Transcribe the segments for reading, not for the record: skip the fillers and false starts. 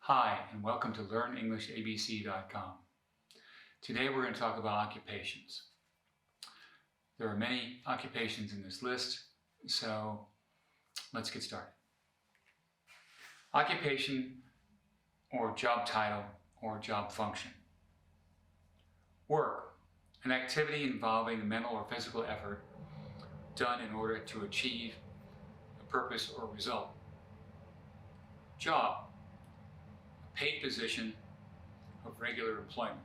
Hi, and welcome to LearnEnglishAbc.com. Today we're going to talk about occupations. There are many occupations in this list, so let's get started. Occupation or job title or job function. Work, an activity involving a mental or physical effort done in order to achieve a purpose or result. Job, paid position of regular employment.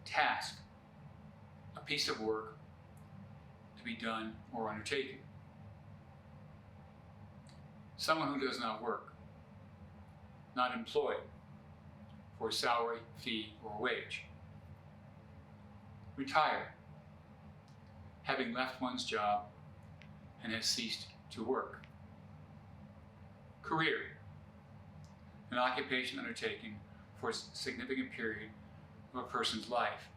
Task, a piece of work to be done or undertaken. Someone who does not work, not employed for salary, fee, or wage. Retired, having left one's job and has ceased to work. Career, an occupation undertaken for a significant period of a person's life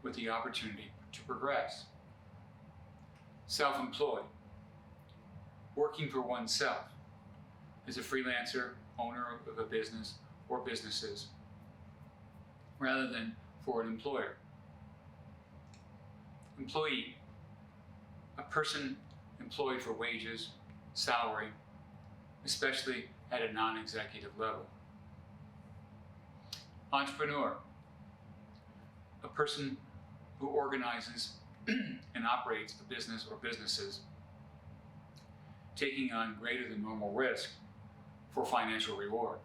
with the opportunity to progress. Self-employed, working for oneself as a freelancer, owner of a business or businesses, rather than for an employer. Employee, a person employed for wages, salary, especially at a non-executive level. Entrepreneur, a person who organizes and operates a business or businesses, taking on greater than normal risk for financial reward.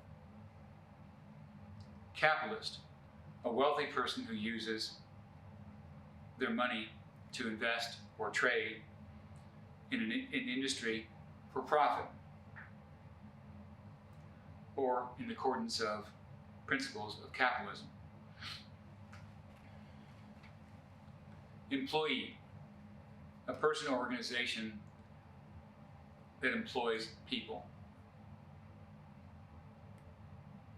Capitalist, a wealthy person who uses their money to invest or trade in an industry for profit, or in accordance of principles of capitalism. Employee, a person or organization that employs people.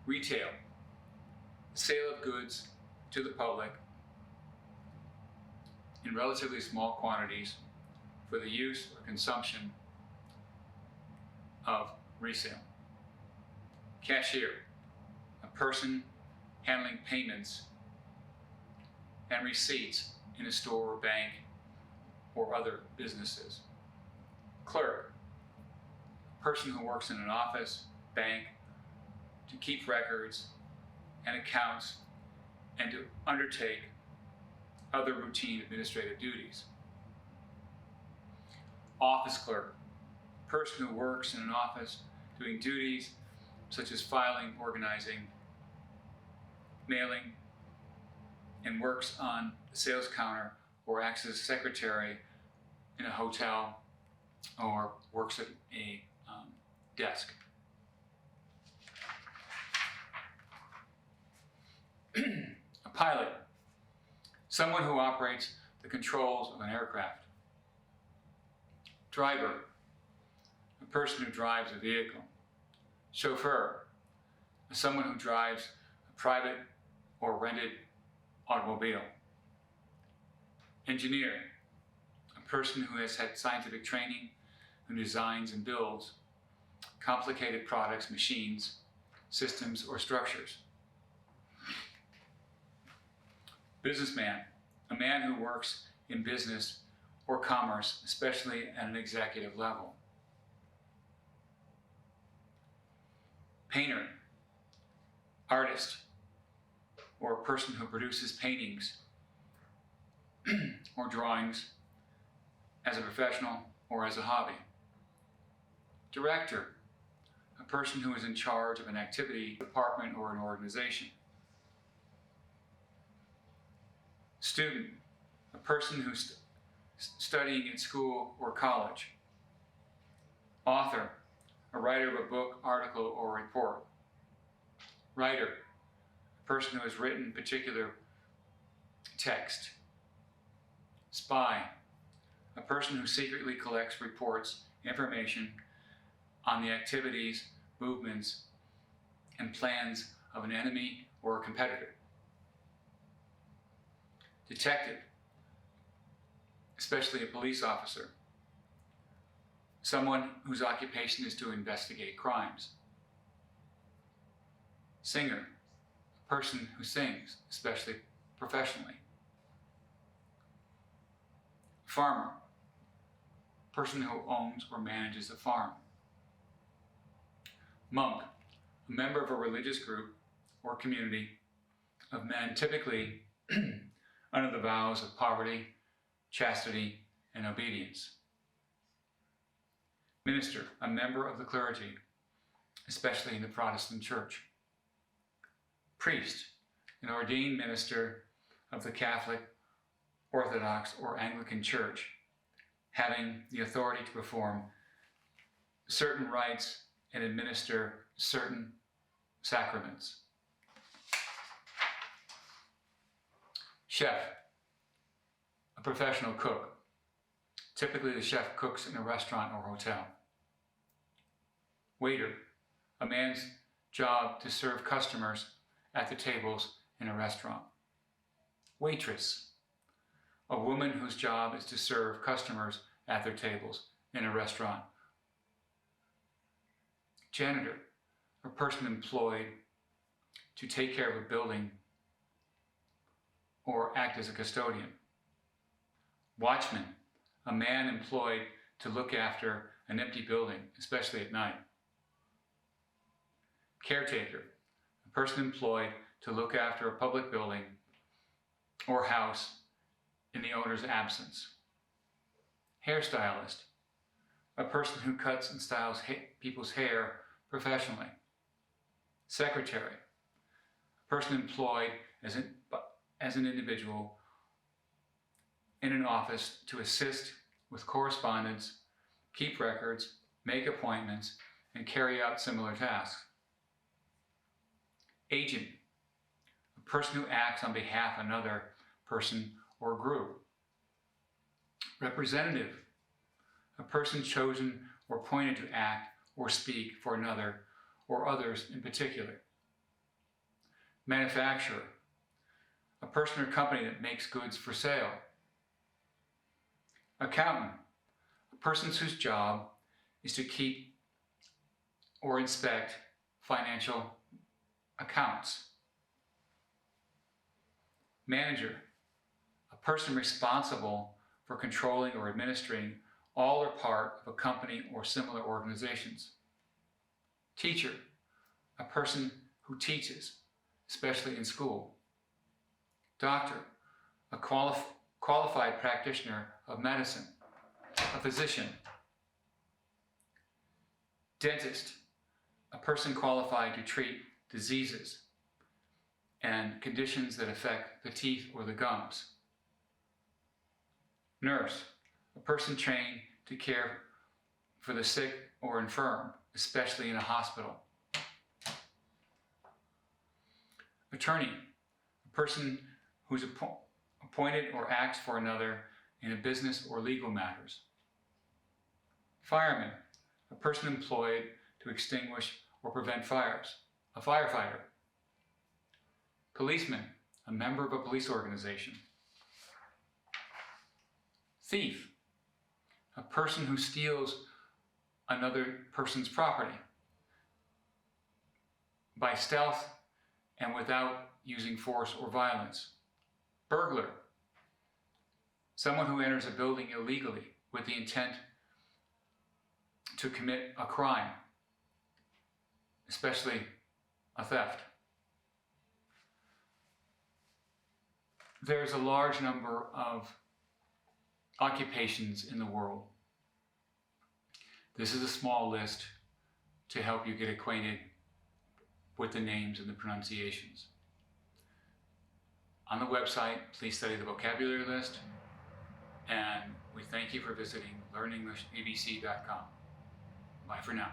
Retail, sale of goods to the public in relatively small quantities for the use or consumption of resale. Cashier, a person handling payments and receipts in a store or bank or other businesses. Clerk, a person who works in an office, bank, to keep records and accounts and to undertake other routine administrative duties. Office clerk, a person who works in an office doing duties such as filing, organizing, mailing, and works on the sales counter or acts as a secretary in a hotel or works at a desk. A pilot, someone who operates the controls of an aircraft. Driver, a person who drives a vehicle. Chauffeur, someone who drives a private or rented automobile. Engineer, a person who has had scientific training, who designs and builds complicated products, machines, systems, or structures. Businessman, a man who works in business or commerce, especially at an executive level. Painter, artist, or a person who produces paintings or drawings as a professional or as a hobby. Director, a person who is in charge of an activity, department, or an organization. Student, a person who's studying in school or college. Author, a writer of a book, article, or report. Writer, a person who has written particular text. Spy, a person who secretly collects reports, information on the activities, movements, and plans of an enemy or a competitor. Detective, especially a police officer, someone whose occupation is to investigate crimes. Singer, a person who sings, especially professionally. Farmer, a person who owns or manages a farm. Monk, a member of a religious group or community of men, typically under the vows of poverty, chastity, and obedience. Minister, a member of the clergy, especially in the Protestant Church. Priest, an ordained minister of the Catholic, Orthodox, or Anglican Church, having the authority to perform certain rites and administer certain sacraments. Chef, a professional cook. Typically, the chef cooks in a restaurant or hotel. Waiter, a man's job to serve customers at the tables in a restaurant. Waitress, a woman whose job is to serve customers at their tables in a restaurant. Janitor, a person employed to take care of a building or act as a custodian. Watchman, a man employed to look after an empty building, especially at night. Caretaker, a person employed to look after a public building or house in the owner's absence. Hairstylist, a person who cuts and styles people's hair professionally. Secretary, a person employed as an individual in an office to assist with correspondence, keep records, make appointments, and carry out similar tasks. Agent, a person who acts on behalf of another person or group. Representative, a person chosen or appointed to act or speak for another or others in particular. Manufacturer, a person or company that makes goods for sale. Accountant, a person whose job is to keep or inspect financial accounts. Manager, a person responsible for controlling or administering all or part of a company or similar organizations. Teacher, a person who teaches, especially in school. Doctor, a qualified practitioner of medicine, a physician. Dentist, a person qualified to treat diseases and conditions that affect the teeth or the gums. Nurse, a person trained to care for the sick or infirm, especially in a hospital. Attorney, a person who's appointed or acts for another in a business or legal matters. Fireman, a person employed to extinguish or prevent fires, a firefighter. Policeman, a member of a police organization. Thief, a person who steals another person's property by stealth and without using force or violence. Burglar, someone who enters a building illegally with the intent to commit a crime, especially a theft. There's a large number of occupations in the world. This is a small list to help you get acquainted with the names and the pronunciations. On the website, please study the vocabulary list, and we thank you for visiting LearnEnglishAbc.com. Bye for now.